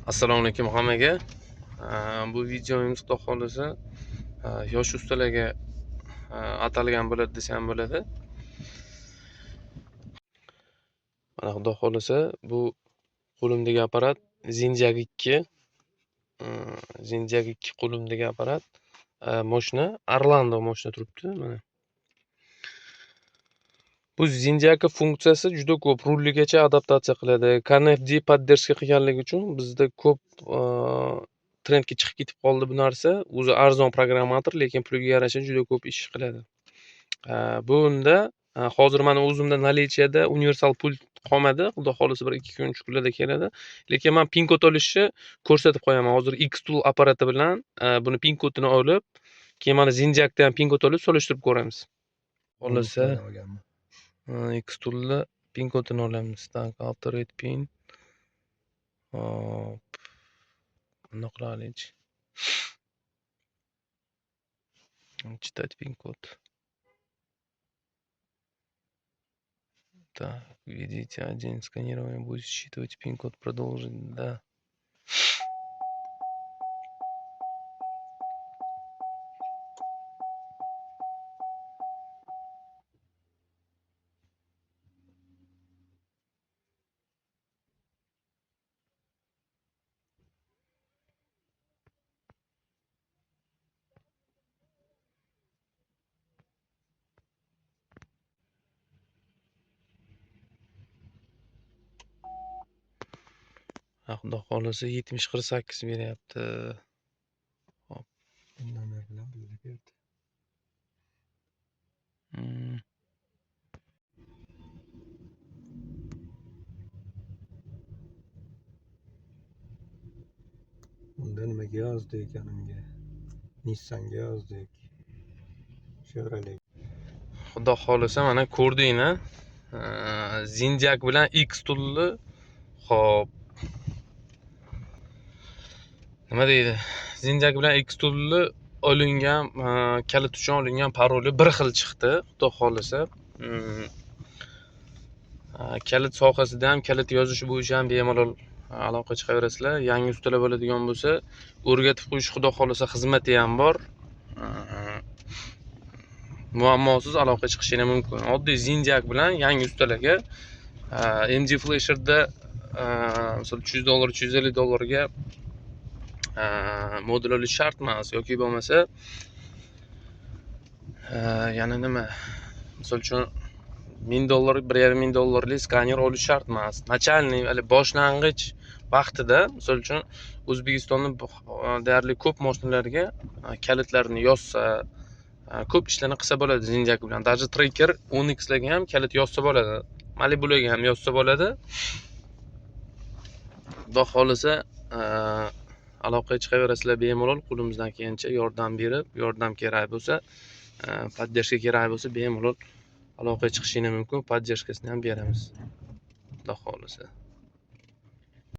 Assalomu alaykum hammaga. Bu videomiz xudo xolisa yosh ustalarga atalgan bo'ladi desam bo'ladi. Mana xudo xolisa bu qo'limdagi apparat Zinjak 2. Zinjak 2 qo'limdagi apparat. Moshina Orlando moshina turibdi mana. Bu Zinjak funksiyasi juda ko'p, rulligacha adaptatsiya qiladi. KNFD поддержка qilganligi uchun bizda ko'p trendga chiqib ketib qoldi bu narsa. O'zi arzon programmator, lekin puliga yarasha juda ko'p ish qiladi. Bunda hozir mana o'zimda наличиеda universal pult qolmadi. Xudo xolisa bir 2-3 kunlarda keladi. Lekin men pin kod olishni ko'rsatib qo'yaman. Hozir Xtool apparati bilan buni pin kodini olib, keyin mana Zinjakdan pin kod olib solishtirib ko'ramiz. Xolisa Xtoolda pin kodini olamiz. Tak, autorate pin. Hop. Buni qilaylik. Читать пин-код. Так, введите один, сканирование будет считывать пин-код, продолжить, да. Xudo xolisa 70-48 beryapti. Hop. Nomer bilan bizga berdi. Unda nimaga yozdi ekanimga? Nissanga yozdik. Chevrolet. Xudo xolisa mana ko'rdinglar. Zinjak bilan Xtoolni hop. Nima deydi? Zinjak bilan Xtoolni olingan kalit uchun olingan paroli bir xil chiqdi. Xudo xolisa. Kalit sohasida ham, kalit yozish bo'yicha ham bemalol aloqa chiqaverasizlar. Yangi ustalar bo'ladigan bo'lsa, o'rgatib qo'yish xudo xolisa xizmati ham bor. Muammosiz aloqa chiqishingiz mumkin. Oddiy Zinjak bilan yangi ustalarga MG Flasher'da misol $300, $350 model olish shart emas yoki bo'lmasa yana nima? Misol uchun $1000, $1500 skaner olish shart emas. Начальный, hali boshlang'ich vaqtida, misol uchun O'zbekistonning deyarli ko'p mashinalarga kalitlarni yozsa, ko'p ishlarni qilsa bo'ladi Zinjak bilan. Даже Tracker 10X larga ham kalit yozsa bo'ladi. Malibularga ham yozsa bo'ladi. Xudo xolisa aloqaga chiqaverasizlar bemalol, qo'limizdan kelgancha yordam berib, yordam kerak bo'lsa, поддержка kerak bo'lsa bemalol aloqaga chiqishingiz mumkin. Поддержкасini ham beramiz. Xudo xolisa.